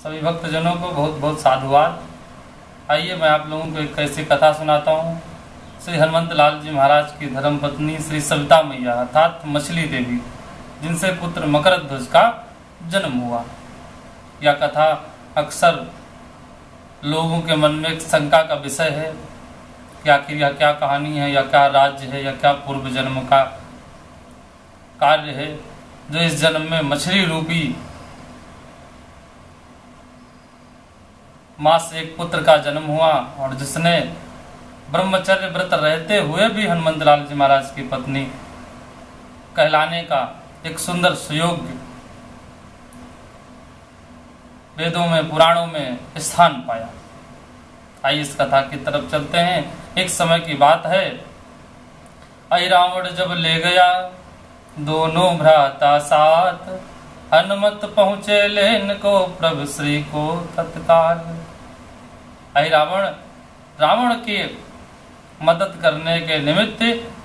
सभी भक्तजनों को बहुत बहुत साधुवाद। आइए मैं आप लोगों को एक ऐसी कथा सुनाता हूँ। श्री हनुमंत लाल जी महाराज की धर्म पत्नी श्री सविता मैया अर्थात मछली देवी, जिनसे पुत्र मकरध्वज का जन्म हुआ। यह कथा अक्सर लोगों के मन में एक शंका का विषय है कि आखिर यह क्या कहानी है, या क्या राज्य है, या क्या पूर्व जन्म का कार्य है जो इस जन्म में मछली रूपी मां से एक पुत्र का जन्म हुआ, और जिसने ब्रह्मचर्य व्रत रहते हुए भी हनुमंत लाल जी महाराज की पत्नी कहलाने का एक सुंदर सुयोग्य वेदों में पुराणों में स्थान पाया। आइए इस कथा की तरफ चलते हैं। एक समय की बात है, रावण जब ले गया दोनों भ्राता साथ, हनुमत पहुँचे लेन को प्रभु श्री को तत्काल। रावण की मदद करने के निमित्त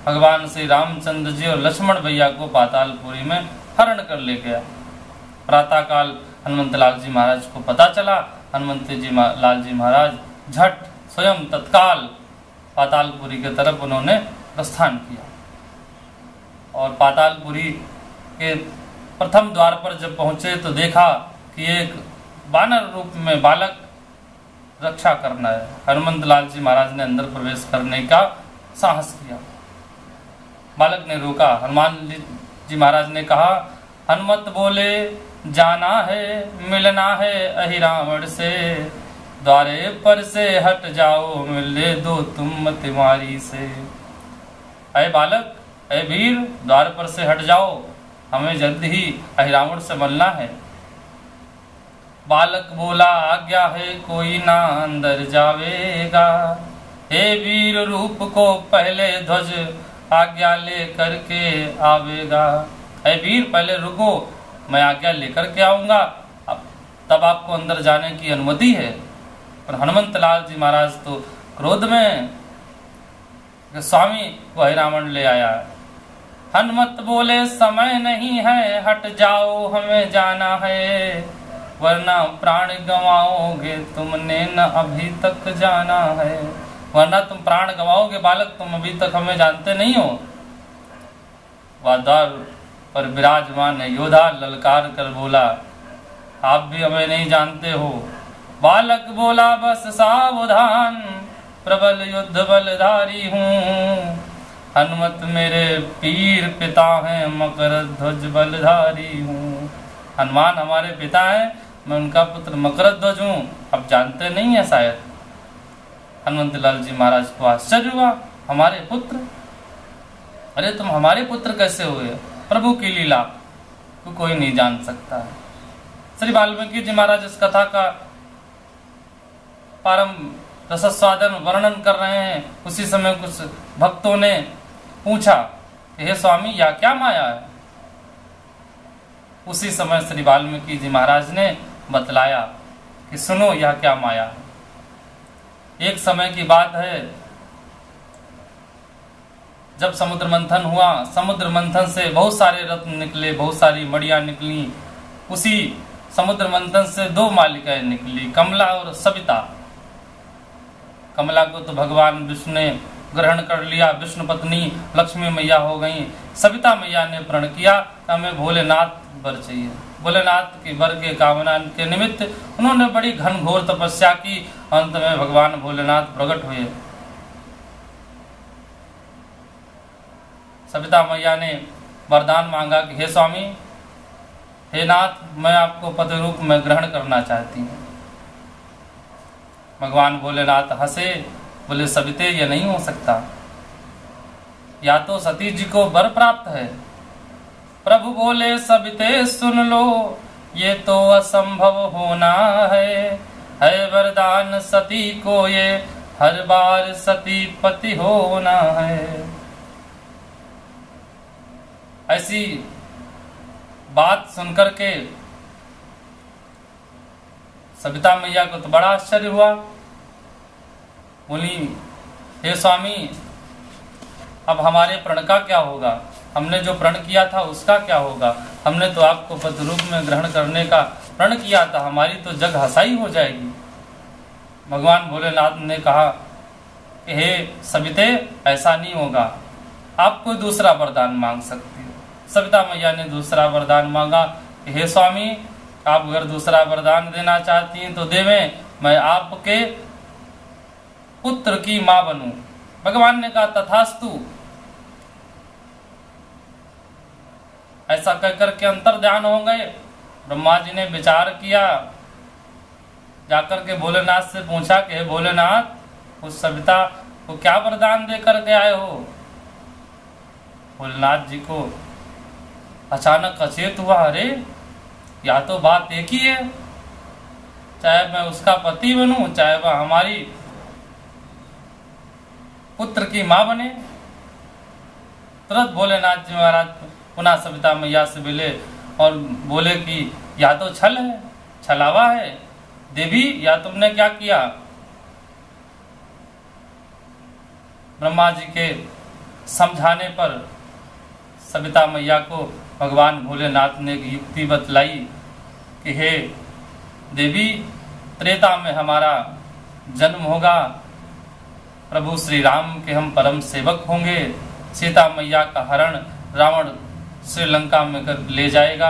भगवान श्री रामचंद्र जी और लक्ष्मण भैया को पातालपुरी में हरण कर ले गया। प्रातः काल हनुमंत लाल जी महाराज को पता चला। हनुमंत लाल जी महाराज झट स्वयं तत्काल पातालपुरी के तरफ उन्होंने प्रस्थान किया, और पातालपुरी के प्रथम द्वार पर जब पहुंचे तो देखा कि एक वानर रूप में बालक रक्षा करना है। हनुमंत लाल जी महाराज ने अंदर प्रवेश करने का साहस किया। बालक ने रोका। हनुमान जी महाराज ने कहा, हनुमत बोले जाना है मिलना है अहि रावण से, द्वारे पर से हट जाओ मिले दो तुम तिमारी से। अय बालक, अय वीर, द्वार पर से हट जाओ, हमें जल्द ही अहि रावण से मिलना है। बालक बोला, आज्ञा है कोई ना अंदर जावेगा, हे वीर रूप को पहले ध्वज आज्ञा ले करके आवेगा। हे वीर, पहले रुको, मैं आज्ञा लेकर के आऊंगा, तब आपको अंदर जाने की अनुमति है। पर हनुमंत लाल जी महाराज तो क्रोध में स्वामी वही रावण ले आया। हनुमत बोले, समय नहीं है, हट जाओ हमें जाना है, वरना प्राण गंवाओगे तुमने न अभी तक जाना है। वरना तुम प्राण गंवाओगे बालक, तुम अभी तक हमें जानते नहीं हो। वह द्वार पर विराजमान योद्धा ललकार कर बोला, आप भी हमें नहीं जानते हो। बालक बोला, बस सावधान, प्रबल युद्ध बलधारी हूँ, हनुमत मेरे पीर पिता हैं, मकरध्वज बलधारी हूँ। हनुमान हमारे पिता हैं, मैं उनका पुत्र मकरध्वज हूँ, अब जानते नहीं है शायद। हनुमंत लाल जी महाराज को आश्चर्य हुआ, हमारे पुत्र? अरे तुम हमारे पुत्र कैसे हुए? प्रभु की लीला को कोई नहीं जान सकता है। श्री वाल्मीकि जी महाराज इस कथा का प्रारंभ रसस्वादन वर्णन कर रहे हैं। उसी समय कुछ भक्तों ने पूछा कि हे स्वामी, यह क्या माया है? उसी समय श्री वाल्मीकि जी महाराज ने बतलाया कि सुनो, यह क्या माया है। एक समय की बात है, जब समुद्र मंथन हुआ, समुद्र मंथन से बहुत सारे रत्न निकले, बहुत सारी मड़ियां निकली। उसी समुद्र मंथन से दो मालिकाएं निकली, कमला और सविता। कमला को तो भगवान विष्णु ने ग्रहण कर लिया, विष्णु पत्नी लक्ष्मी मैया हो गई। सविता मैया ने प्रण किया, हमें भोलेनाथ वर चाहिए। भोलेनाथ की वर के कामना के निमित्त उन्होंने बड़ी घनघोर तपस्या की। अंत में भगवान भोलेनाथ प्रकट हुए। सविता मैया ने वरदान मांगा कि हे स्वामी, हे नाथ, मैं आपको पति रूप में ग्रहण करना चाहती हूँ। भगवान भोलेनाथ हंसे, बोले सविते, ये नहीं हो सकता, या तो सती जी को वर प्राप्त है। प्रभु बोले, सविते सुन लो, ये तो असंभव होना है वरदान सती को, ये हर बार सती पति होना है। ऐसी बात सुनकर के सविता मैया को तो बड़ा आश्चर्य हुआ। बोली, हे स्वामी, अब हमारे प्रण का क्या होगा? हमने जो प्रण किया था उसका क्या होगा? हमने तो आपको पति रूप में ग्रहण करने का प्रण किया था, हमारी तो जग हसाई हो जाएगी। भगवान भोलेनाथ ने कहा कि हे सविते, ऐसा नहीं होगा, आप कोई दूसरा वरदान मांग सकती हो। सविता मैया ने दूसरा वरदान मांगा कि हे स्वामी, आप अगर दूसरा वरदान देना चाहती हैं तो देवें, मैं आपके पुत्र की मां बनूं। भगवान ने कहा तथास्तु। ऐसा कहकर के अंतर ध्यान हो गए। ब्रह्मा जी ने विचार किया, जाकर के भोलेनाथ से पूछा कि हे भोलेनाथ, उस सविता को क्या वरदान दे करके आए हो। भोलेनाथ जी को अचानक अचेत हुआ, अरे या तो बात एक ही है, चाहे मैं उसका पति बनूं, चाहे वह हमारी पुत्र की मां बने। तुरंत भोलेनाथ जी महाराज पुनः सविता मैया से मिले और बोले कि या तो छल है, छलावा है देवी, या तुमने क्या किया। ब्रह्मा जी के समझाने पर सविता मैया को भगवान भोलेनाथ ने एक युक्ति बतलाई कि हे देवी, त्रेता में हमारा जन्म होगा, प्रभु श्री राम के हम परम सेवक होंगे, सीता मैया का हरण रावण श्रीलंका में कर ले जाएगा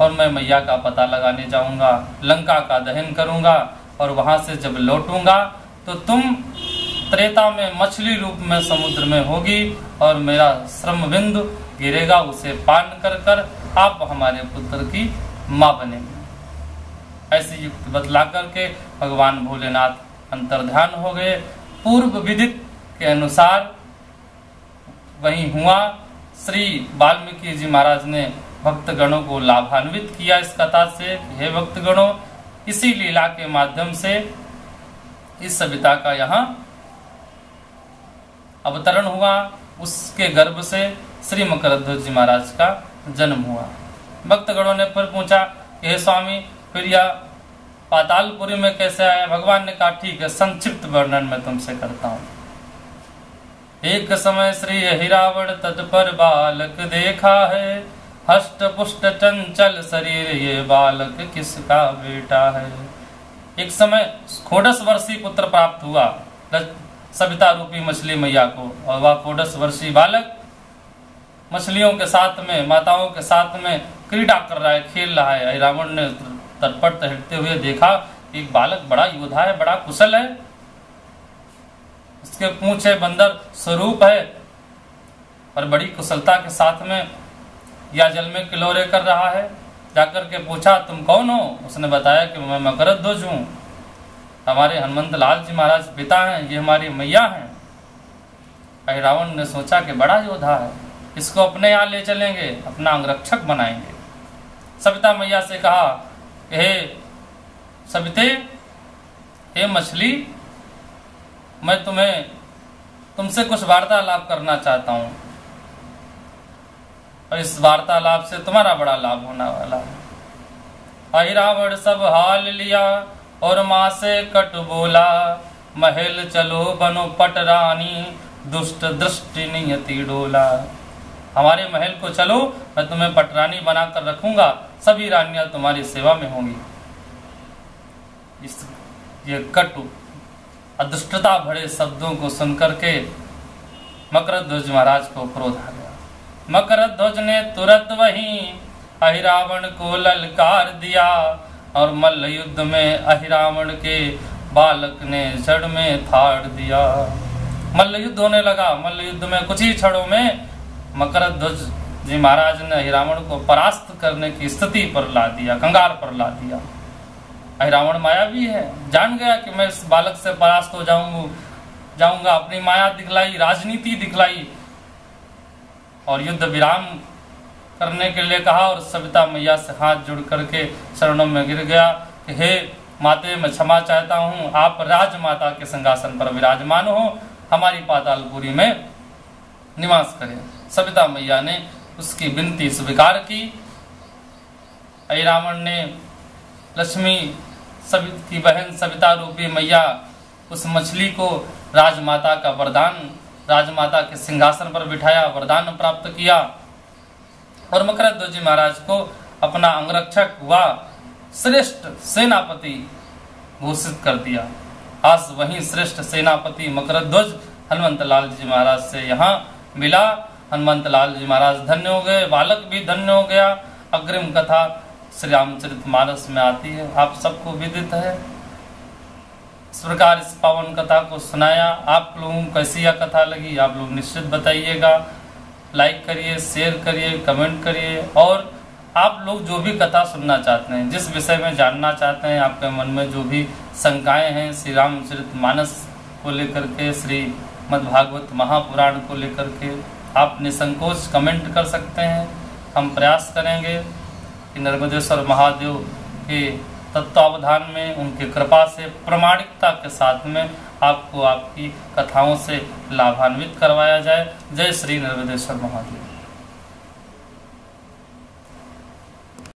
और मैं मैया का पता लगाने जाऊंगा, लंका का दहन करूंगा और वहां से जब लौटूंगा तो तुम त्रेता में मछली रूप में समुद्र में होगी और मेरा श्रम बिंदु गिरेगा, उसे पान कर कर आप हमारे पुत्र की मां बनेंगे। ऐसी युक्ति बतला करके भगवान भोलेनाथ अंतर्ध्यान हो गए। पूर्व विदित के अनुसार वही हुआ। श्री वाल्मीकि जी महाराज ने भक्तगणों को लाभान्वित किया इस कथा से। हे भक्तगणों, इसी लीला के माध्यम से इस सविता का यहाँ अवतरण हुआ, उसके गर्भ से श्री मकरध्वज जी महाराज का जन्म हुआ। भक्तगणों ने फिर पूछा कि हे स्वामी, फिर यह पातालपुरी में कैसे आया। भगवान ने कहा ठीक है, संक्षिप्त वर्णन मैं तुमसे करता हूँ। एक समय श्री हिरावण तट पर बालक देखा है, हष्ट पुष्ट चंचल शरीर ये बालक किसका बेटा है। एक समय खोडस वर्षी पुत्र प्राप्त हुआ सविता रूपी मछली मैया को, और वह खोडस वर्षी बालक मछलियों के साथ में, माताओं के साथ में क्रीड़ा कर रहा है, खेल रहा है। रावण ने तटपट टहलते हुए देखा, एक बालक बड़ा योद्धा है, बड़ा कुशल है, उसके पूंछे बंदर स्वरूप है और बड़ी कुशलता के साथ में या जल में किलोरे कर रहा है। जाकर के पूछा तुम कौन हो। उसने बताया कि मैं मकरध्वज हूँ, हमारे हनुमंत लाल जी महाराज पिता हैं, ये हमारी मैया हैं। रावण ने सोचा कि बड़ा योद्धा है, इसको अपने यहाँ ले चलेंगे, अपना अंगरक्षक बनाएंगे। सविता मैया से कहा हे सविते, हे मछली, मैं तुमसे कुछ वार्तालाप करना चाहता हूँ और इस वार्तालाप से तुम्हारा बड़ा लाभ होने वाला है। अहिरावण सब हाल लिया और माँ से कट बोला, महल चलो बनो पट रानी, दुष्ट दृष्टि नियति डोला। हमारे महल को चलो, मैं तुम्हें पटरानी बनाकर रखूंगा, सभी रानियां तुम्हारी सेवा में होंगी। ये कटु अदृष्टता भरे शब्दों को सुनकर के मकरध्वज महाराज को क्रोध आ गया। मकरध्वज ने तुरंत वहीं अहिरावण को ललकार दिया और मल्ल युद्ध में अहिरावण के बालक ने जड़ में थाड़ दिया। मल्ल युद्ध होने लगा। मल्ल युद्ध में कुछ ही क्षणों में मकरध्वज जी महाराज ने अहिरावण को परास्त करने की स्थिति पर ला दिया, कंगाल पर ला दिया। अहिरावण मायावी है, जान गया कि मैं इस बालक से परास्त हो जाऊंगा। अपनी माया दिखलाई, राजनीति दिखलाई और युद्ध विराम करने के लिए कहा और सविता मैया से हाथ जुड़ करके शरणों में गिर गया कि हे माते, मैं क्षमा चाहता हूँ, आप राजमाता के सिंहासन पर विराजमान हो, हमारी पातालपुरी में निवास करें। सविता मैया ने उसकी विनती स्वीकार की। अहिरावण ने लक्ष्मी की बहन सविता रूपी मैया उस मछली को राजमाता का वरदान, राजमाता के सिंहासन पर बिठाया, वरदान प्राप्त किया और मकरध्वज जी महाराज को अपना अंगरक्षक हुआ श्रेष्ठ सेनापति घोषित कर दिया। आज वही श्रेष्ठ सेनापति मकरध्वज हनुमंत लाल जी महाराज से यहाँ मिला। हनुमंत लाल जी महाराज धन्य हो गए, बालक भी धन्य हो गया। अग्रिम कथा श्री रामचरितमानस में आती है, आप सबको विदित है। इस प्रकार इस पावन कथा को सुनाया। आप लोगों को कैसी यह कथा लगी आप लोग निश्चित बताइएगा। लाइक करिए, शेयर करिए, कमेंट करिए। और आप लोग जो भी कथा सुनना चाहते हैं, जिस विषय में जानना चाहते हैं, आपके मन में जो भी शंकाएं हैं श्री रामचरितमानस को लेकर के, श्रीमद्भागवत महापुराण को लेकर के, आप निसंकोच कमेंट कर सकते हैं। हम प्रयास करेंगे कि नर्मदेश्वर महादेव के तत्वावधान में, उनकी कृपा से, प्रामाणिकता के साथ में आपको आपकी कथाओं से लाभान्वित करवाया जाए। जय श्री नर्मदेश्वर महादेव।